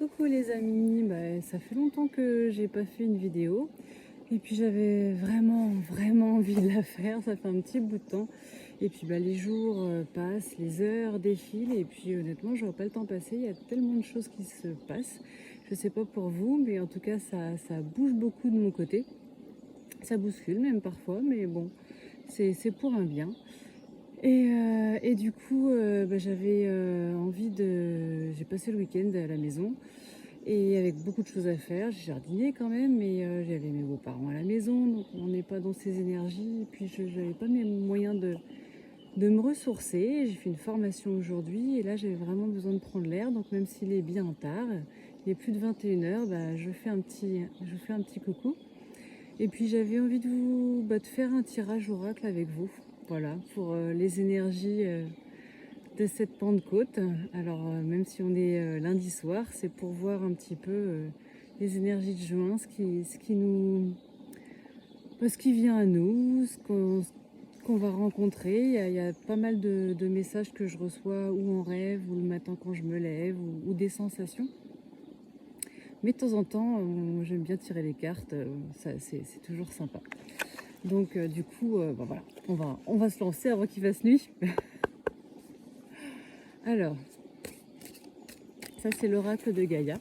Coucou les amis, ça fait longtemps que j'ai pas fait une vidéo et puis j'avais vraiment envie de la faire, ça fait un petit bout de temps et puis les jours passent, les heures défilent et puis honnêtement je vois pas le temps passer, il y a tellement de choses qui se passent, je sais pas pour vous mais en tout cas ça bouge beaucoup de mon côté, ça bouscule même parfois mais bon c'est pour un bien. Et du coup, j'avais envie de... J'ai passé le week-end à la maison et avec beaucoup de choses à faire. J'ai jardiné quand même, mais j'avais mes beaux-parents à la maison, donc on n'est pas dans ces énergies. Et puis je n'avais pas mes moyens de me ressourcer. J'ai fait une formation aujourd'hui et là j'avais vraiment besoin de prendre l'air. Donc même s'il est bien tard, il est plus de 21h, je fais un petit coucou. Et puis j'avais envie de faire un tirage oracle avec vous. Voilà, pour les énergies de cette Pentecôte. Alors même si on est lundi soir, c'est pour voir un petit peu les énergies de juin, ce qui vient à nous, qu'on va rencontrer. Il y a pas mal de messages que je reçois ou en rêve ou le matin quand je me lève ou des sensations. Mais de temps en temps, j'aime bien tirer les cartes, c'est toujours sympa. Donc du coup, voilà, on va se lancer avant qu'il fasse nuit. Alors, ça c'est l'oracle de Gaïa.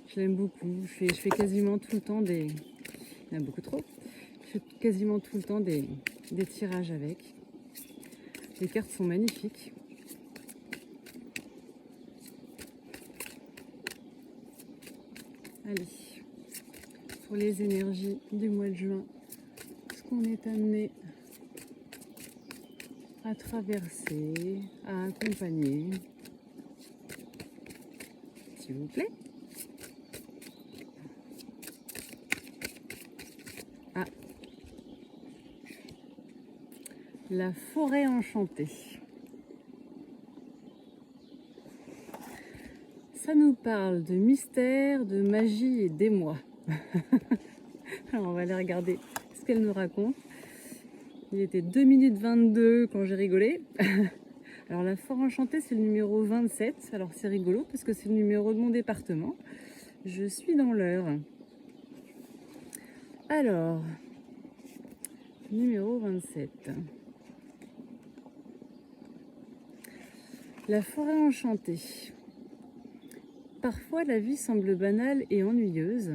Je l'aime beaucoup. Je fais quasiment tout le temps des... Il y en a beaucoup trop. Je fais quasiment tout le temps des tirages avec. Les cartes sont magnifiques. Allez, pour les énergies du mois de juin, ce qu'on est amené à traverser, à accompagner, s'il vous plaît. Ah, la forêt enchantée. Ça nous parle de mystère, de magie et d'émoi. Alors on va aller regarder ce qu'elle nous raconte. Il était 2 minutes 22 quand j'ai rigolé. Alors la forêt enchantée, c'est le numéro 27. Alors c'est rigolo parce que c'est le numéro de mon département. Je suis dans l'heure. Alors, numéro 27. La forêt enchantée. Parfois la vie semble banale et ennuyeuse,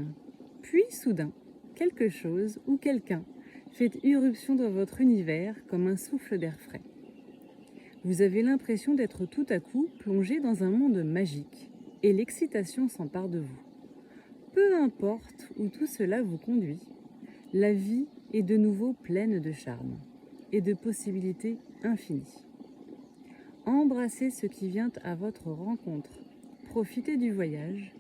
puis soudain, quelque chose ou quelqu'un fait irruption dans votre univers comme un souffle d'air frais. Vous avez l'impression d'être tout à coup plongé dans un monde magique et l'excitation s'empare de vous. Peu importe où tout cela vous conduit, la vie est de nouveau pleine de charme et de possibilités infinies. Embrassez ce qui vient à votre rencontre, profitez du voyage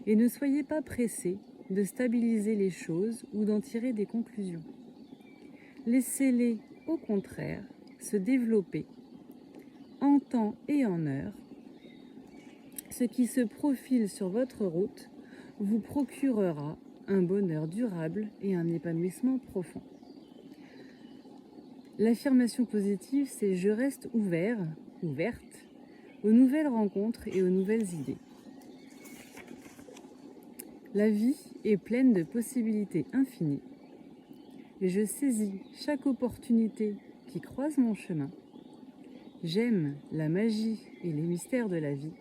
et ne soyez pas pressé de stabiliser les choses ou d'en tirer des conclusions. Laissez-les, au contraire, se développer en temps et en heure. Ce qui se profile sur votre route vous procurera un bonheur durable et un épanouissement profond. L'affirmation positive, c'est « je reste ouvert, ouverte, aux nouvelles rencontres et aux nouvelles idées ». La vie est pleine de possibilités infinies et je saisis chaque opportunité qui croise mon chemin. J'aime la magie et les mystères de la vie.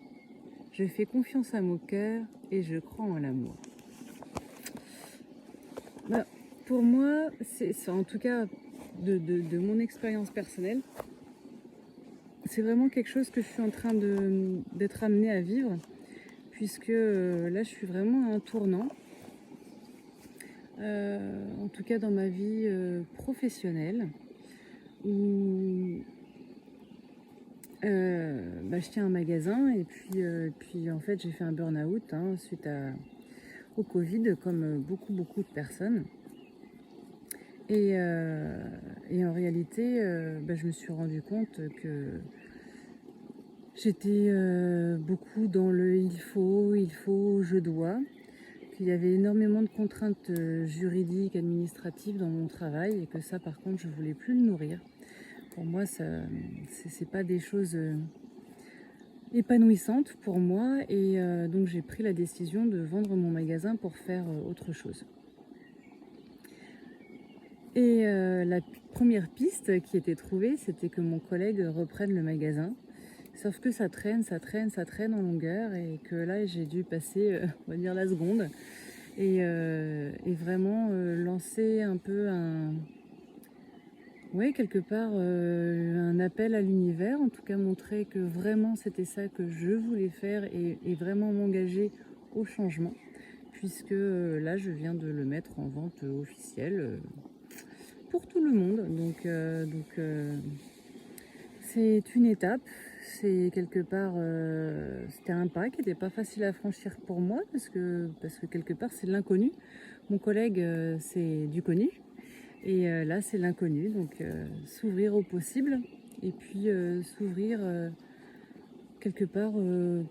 Je fais confiance à mon cœur et je crois en l'amour. Pour moi, c'est en tout cas de mon expérience personnelle, c'est vraiment quelque chose que je suis en train d'être amenée à vivre, puisque là je suis vraiment à un tournant, en tout cas dans ma vie professionnelle, où je tiens un magasin et puis en fait j'ai fait un burn-out suite au Covid, comme beaucoup de personnes. Et en réalité, je me suis rendu compte que j'étais beaucoup dans le il faut, je dois, qu'il y avait énormément de contraintes juridiques, administratives dans mon travail et que ça par contre je voulais plus le nourrir. Pour moi, c'est pas des choses épanouissante pour moi et donc j'ai pris la décision de vendre mon magasin pour faire autre chose. Et la première piste qui était trouvée, c'était que mon collègue reprenne le magasin. Sauf que ça traîne, ça traîne, ça traîne en longueur et que là j'ai dû passer, on va dire, la seconde et vraiment lancer un peu ouais, quelque part un appel à l'univers, en tout cas montrer que vraiment c'était ça que je voulais faire et vraiment m'engager au changement, puisque là je viens de le mettre en vente officielle pour tout le monde. C'est une étape, c'est quelque part, c'était un pas qui n'était pas facile à franchir pour moi parce que quelque part c'est l'inconnu. Mon collègue c'est du connu et là c'est l'inconnu, donc s'ouvrir au possible et puis s'ouvrir quelque part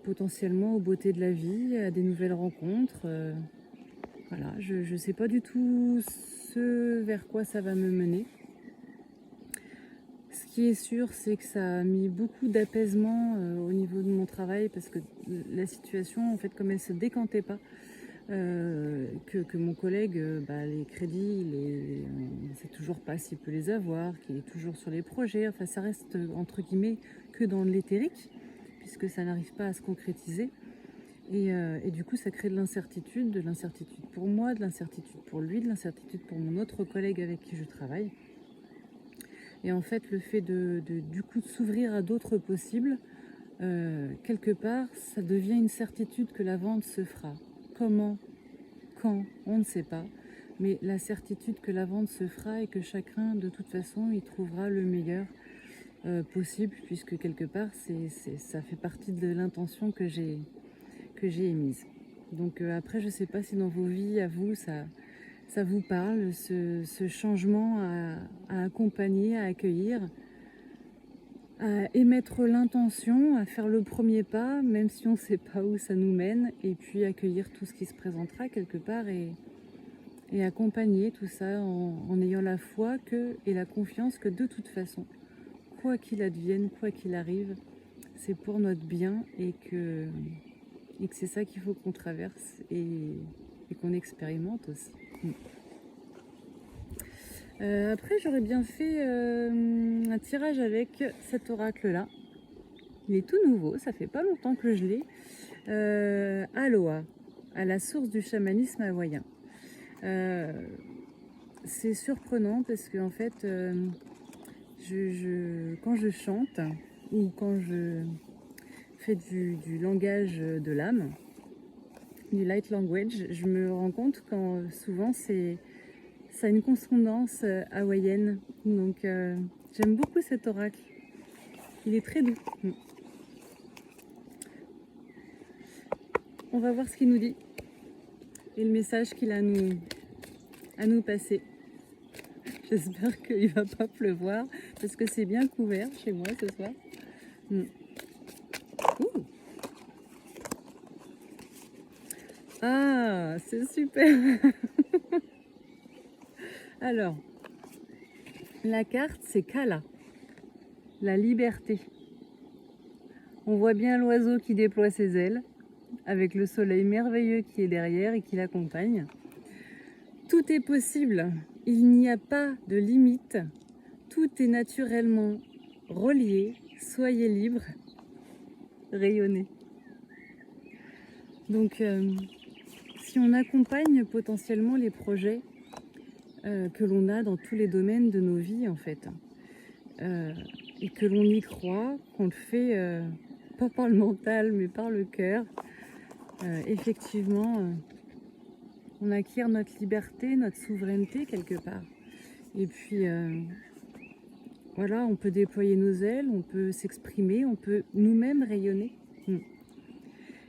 potentiellement aux beautés de la vie, à des nouvelles rencontres. Voilà, je ne sais pas du tout ce vers quoi ça va me mener. Ce qui est sûr, c'est que ça a mis beaucoup d'apaisement au niveau de mon travail parce que la situation, en fait, comme elle ne se décantait pas, que mon collègue, les crédits, on ne sait toujours pas s'il peut les avoir, qu'il est toujours sur les projets. Enfin, ça reste, entre guillemets, que dans l'éthérique, puisque ça n'arrive pas à se concrétiser. Et du coup, ça crée de l'incertitude pour moi, de l'incertitude pour lui, de l'incertitude pour mon autre collègue avec qui je travaille. Et en fait, le fait du coup de s'ouvrir à d'autres possibles, quelque part, ça devient une certitude que la vente se fera. Comment, quand, on ne sait pas. Mais la certitude que la vente se fera et que chacun, de toute façon, y trouvera le meilleur possible, puisque quelque part, ça fait partie de l'intention que j'ai émise. Donc après, je ne sais pas si dans vos vies, à vous, ça vous parle, ce changement à accompagner, à accueillir, à émettre l'intention, à faire le premier pas, même si on ne sait pas où ça nous mène, et puis accueillir tout ce qui se présentera quelque part et accompagner tout ça en ayant la foi et la confiance que de toute façon, quoi qu'il advienne, quoi qu'il arrive, c'est pour notre bien et que c'est ça qu'il faut qu'on traverse et qu'on expérimente aussi. Après, j'aurais bien fait un tirage avec cet oracle-là. Il est tout nouveau, ça fait pas longtemps que je l'ai. Aloha, à la source du chamanisme hawaïen. C'est surprenant parce que en fait, quand je chante ou quand je fais du langage de l'âme, du light language, je me rends compte quand souvent ça a une consonance hawaïenne. Donc j'aime beaucoup cet oracle. Il est très doux. On va voir ce qu'il nous dit et le message qu'il a à nous passer. J'espère qu'il ne va pas pleuvoir parce que c'est bien couvert chez moi ce soir. Ah, c'est super. Alors, la carte, c'est Kala, la liberté. On voit bien l'oiseau qui déploie ses ailes, avec le soleil merveilleux qui est derrière et qui l'accompagne. Tout est possible, il n'y a pas de limite, tout est naturellement relié, soyez libre, rayonnez. Donc, si on accompagne potentiellement les projets que l'on a dans tous les domaines de nos vies en fait, et que l'on y croit, qu'on le fait pas par le mental mais par le cœur, effectivement on acquiert notre liberté, notre souveraineté quelque part. Et puis voilà, on peut déployer nos ailes, on peut s'exprimer, on peut nous-mêmes rayonner.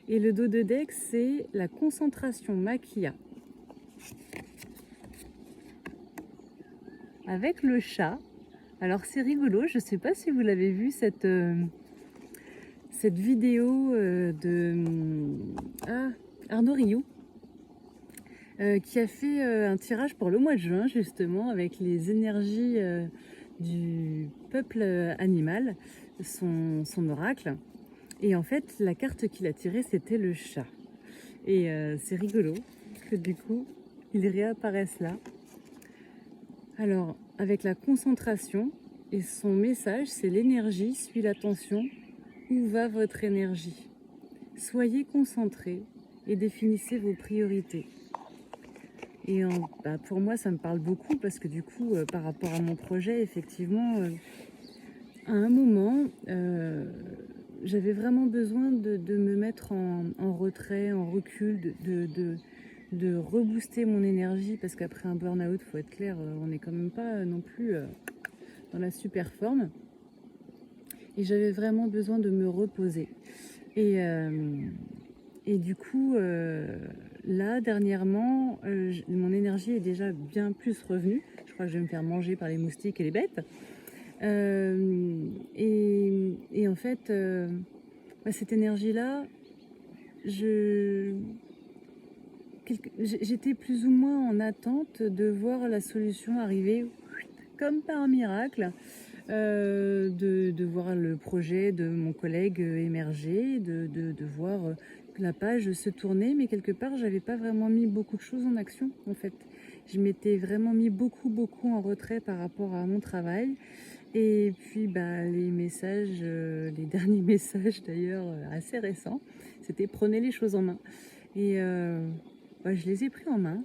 Et le dos de deck, c'est la concentration maquilla. Avec le chat. Alors c'est rigolo, je ne sais pas si vous l'avez vu cette vidéo de Arnaud Rioux qui a fait un tirage pour le mois de juin justement avec les énergies du peuple animal, son oracle. Et en fait, la carte qu'il a tirée, c'était le chat. Et c'est rigolo que du coup, ils réapparaissent là. Alors, avec la concentration, et son message, c'est l'énergie suit l'attention. Où va votre énergie? Soyez concentrés et définissez vos priorités. Et pour moi, ça me parle beaucoup parce que du coup, par rapport à mon projet, effectivement, à un moment, j'avais vraiment besoin de me mettre en retrait, en recul, de rebooster mon énergie parce qu'après un burn-out, faut être clair, on n'est quand même pas non plus dans la super forme. Et j'avais vraiment besoin de me reposer. Et du coup, là, dernièrement, mon énergie est déjà bien plus revenue. Je crois que je vais me faire manger par les moustiques et les bêtes. Et en fait, cette énergie-là, j'étais plus ou moins en attente de voir la solution arriver comme par miracle. De voir le projet de mon collègue émerger, de voir la page se tourner, mais quelque part, j'avais pas vraiment mis beaucoup de choses en action, en fait. Je m'étais vraiment mis beaucoup en retrait par rapport à mon travail. Et puis, les messages, les derniers messages d'ailleurs, assez récents, c'était prenez les choses en main. Et je les ai pris en main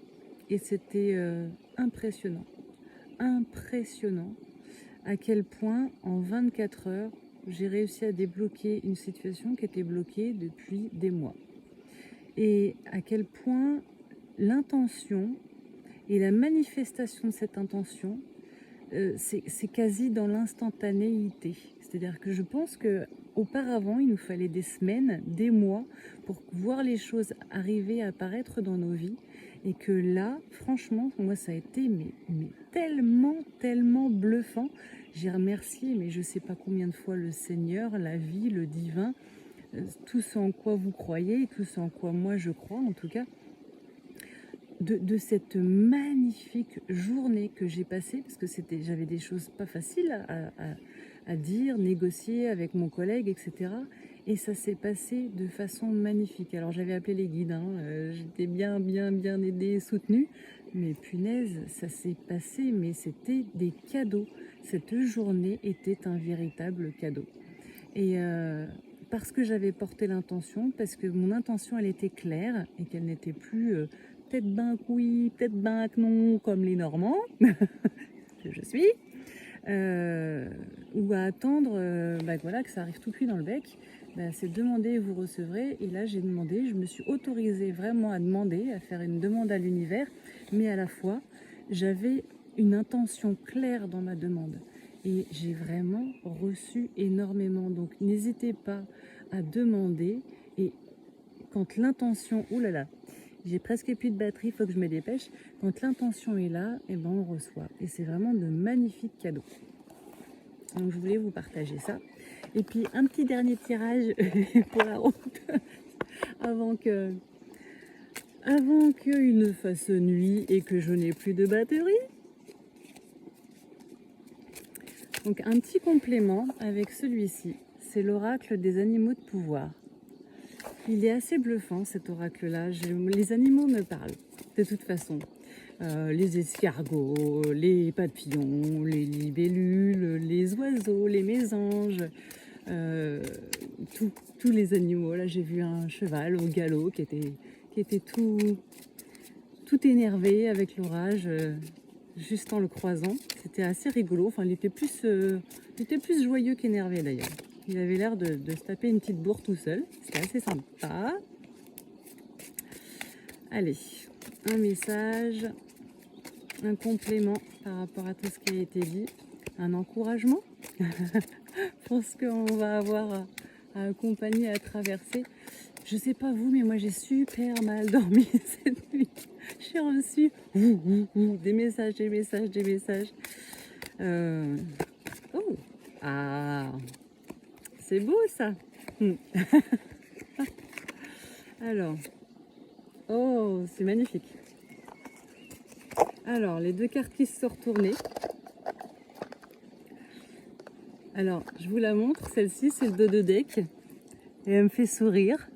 et c'était impressionnant. Impressionnant à quel point en 24 heures, j'ai réussi à débloquer une situation qui était bloquée depuis des mois. Et à quel point l'intention et la manifestation de cette intention, c'est quasi dans l'instantanéité. C'est-à-dire que je pense qu'auparavant, il nous fallait des semaines, des mois pour voir les choses arriver à apparaître dans nos vies. Et que là, franchement, pour moi, ça a été mais tellement bluffant. J'ai remercié, mais je ne sais pas combien de fois, le Seigneur, la vie, le divin, tout ce en quoi vous croyez, tout ce en quoi moi je crois, en tout cas, de cette magnifique journée que j'ai passée, parce que j'avais des choses pas faciles à dire, négocier avec mon collègue, etc. Et ça s'est passé de façon magnifique. Alors j'avais appelé les guides, j'étais bien aidée et soutenue, mais punaise, ça s'est passé, mais c'était des cadeaux. Cette journée était un véritable cadeau. Et parce que j'avais porté l'intention, parce que mon intention, elle était claire et qu'elle n'était plus peut-être ben que oui, peut-être ben que non, comme les Normands, que je suis, ou à attendre que ça arrive tout cuit dans le bec. C'est demander et vous recevrez. Et là, j'ai demandé, je me suis autorisée vraiment à demander, à faire une demande à l'univers, mais à la fois, j'avais une intention claire dans ma demande. Et j'ai vraiment reçu énormément. Donc, n'hésitez pas à demander. Et quand l'intention... Ouh là là, j'ai presque plus de batterie, il faut que je me dépêche. Quand l'intention est là, on reçoit. Et c'est vraiment de magnifiques cadeaux. Donc, je voulais vous partager ça. Et puis, un petit dernier tirage pour la route avant qu'il ne fasse nuit et que je n'ai plus de batterie. Donc, un petit complément avec celui-ci. C'est l'oracle des animaux de pouvoir. Il est assez bluffant, cet oracle-là. Les animaux me parlent, de toute façon. Les escargots, les papillons, les libellules, les oiseaux, les mésanges, tous les animaux. Là, j'ai vu un cheval au galop qui était tout énervé avec l'orage, juste en le croisant. C'était assez rigolo. Enfin, il était plus joyeux qu'énervé d'ailleurs. Il avait l'air de se taper une petite bourre tout seul. C'était assez sympa. Allez, un message, un complément par rapport à tout ce qui a été dit, un encouragement pour ce qu'on va avoir à accompagner, à traverser. Je sais pas vous, mais moi j'ai super mal dormi cette nuit. J'ai reçu des messages. Oh, ah, c'est beau ça. Alors, oh, c'est magnifique. Alors, les deux cartes qui se sont retournées. Alors, je vous la montre, celle-ci, c'est le dos de deck. et elle me fait sourire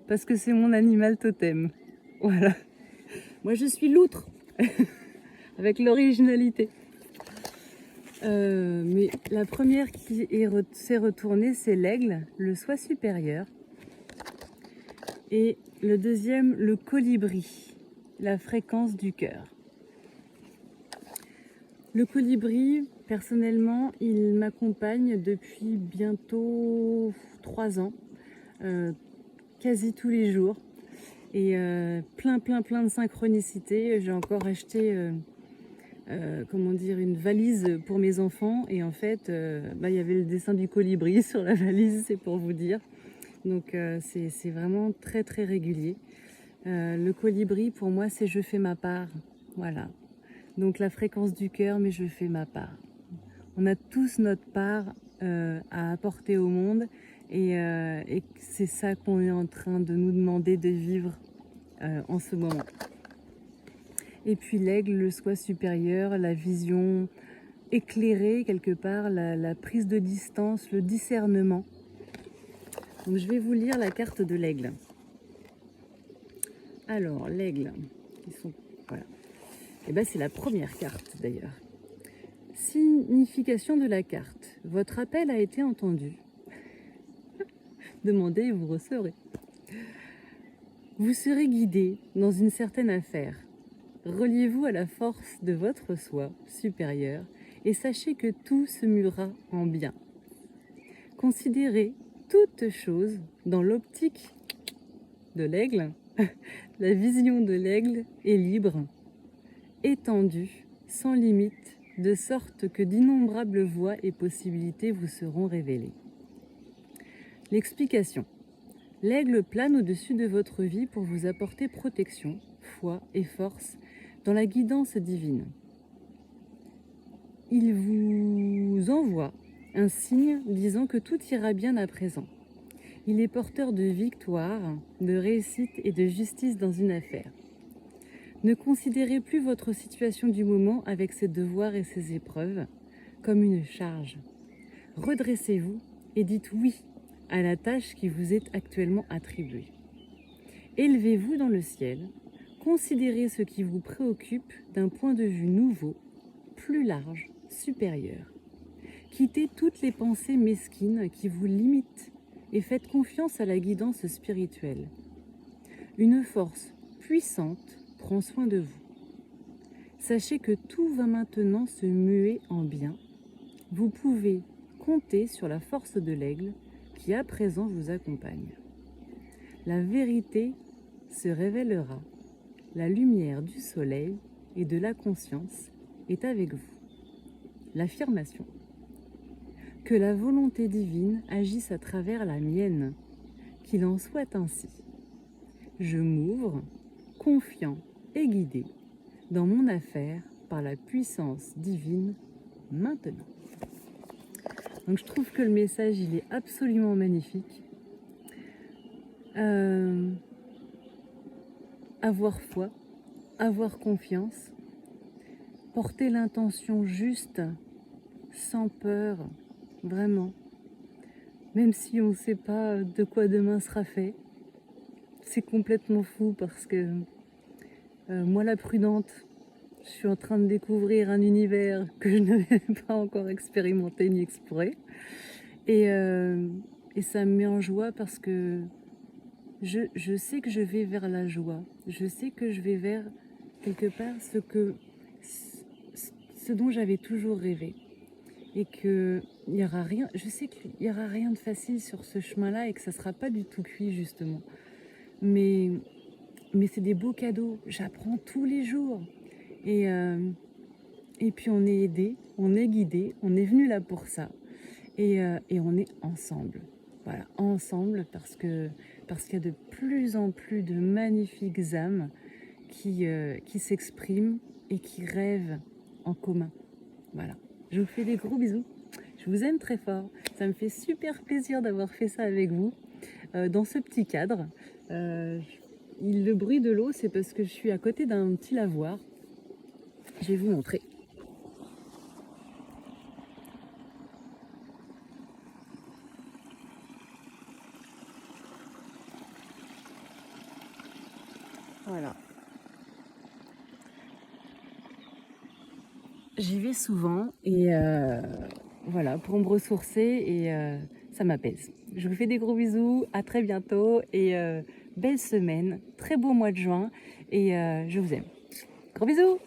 parce que c'est mon animal totem. Voilà. Moi, je suis loutre avec l'originalité. Mais la première qui s'est retournée, c'est l'aigle, le soi supérieur. Et le deuxième, le colibri, la fréquence du cœur. Le colibri, personnellement, il m'accompagne depuis bientôt 3 ans, quasi tous les jours. Et plein de synchronicités. J'ai encore acheté comment dire, une valise pour mes enfants. Et en fait, il y avait le dessin du colibri sur la valise, c'est pour vous dire. Donc c'est vraiment très régulier. Le colibri, pour moi, c'est je fais ma part. Voilà. Donc la fréquence du cœur, mais je fais ma part. On a tous notre part à apporter au monde. Et c'est ça qu'on est en train de nous demander de vivre en ce moment. Et puis l'aigle, le soi supérieur, la vision éclairée quelque part, la prise de distance, le discernement. Donc je vais vous lire la carte de l'aigle. Alors l'aigle, voilà. Et ben c'est la première carte d'ailleurs. Signification de la carte. Votre appel a été entendu. Demandez et vous recevrez. Vous serez guidé dans une certaine affaire. Reliez-vous à la force de votre soi supérieur et sachez que tout se murera en bien. Considérez toute chose dans l'optique de l'aigle. La vision de l'aigle est libre, étendue, sans limite, de sorte que d'innombrables voies et possibilités vous seront révélées. L'explication. L'aigle plane au-dessus de votre vie pour vous apporter protection, foi et force dans la guidance divine. Il vous envoie un signe disant que tout ira bien à présent. Il est porteur de victoire, de réussite et de justice dans une affaire. Ne considérez plus votre situation du moment avec ses devoirs et ses épreuves comme une charge. Redressez-vous et dites oui à la tâche qui vous est actuellement attribuée. Élevez-vous dans le ciel, considérez ce qui vous préoccupe d'un point de vue nouveau, plus large, supérieur. Quittez toutes les pensées mesquines qui vous limitent et faites confiance à la guidance spirituelle. Une force puissante prend soin de vous. Sachez que tout va maintenant se muer en bien. Vous pouvez compter sur la force de l'aigle qui à présent vous accompagne. La vérité se révélera. La lumière du soleil et de la conscience est avec vous. L'affirmation. Que la volonté divine agisse à travers la mienne, qu'il en soit ainsi. Je m'ouvre, confiant et guidé, dans mon affaire par la puissance divine maintenant. Donc je trouve que le message, il est absolument magnifique. Avoir foi, avoir confiance, porter l'intention juste, sans peur, vraiment. Même si on ne sait pas de quoi demain sera fait, c'est complètement fou parce que moi la prudente, je suis en train de découvrir un univers que je n'avais pas encore expérimenté ni exploré. Et ça me met en joie parce que je sais que je vais vers la joie. Je sais que je vais vers quelque part ce dont j'avais toujours rêvé. Et qu'il n'y aura rien, je sais qu'il n'y aura rien de facile sur ce chemin-là et que ça ne sera pas du tout cuit justement. Mais c'est des beaux cadeaux, j'apprends tous les jours. Et puis on est aidé, on est guidé, on est venu là pour ça. Et on est ensemble. Voilà, ensemble parce qu'il y a de plus en plus de magnifiques âmes qui s'expriment et qui rêvent en commun. Voilà. Je vous fais des gros bisous. Je vous aime très fort. Ça me fait super plaisir d'avoir fait ça avec vous dans ce petit cadre. Le bruit de l'eau, c'est parce que je suis à côté d'un petit lavoir. Je vais vous montrer. Voilà. J'y vais souvent et voilà, pour me ressourcer et ça m'apaise. Je vous fais des gros bisous, à très bientôt et belle semaine, très beau mois de juin et je vous aime. Gros bisous!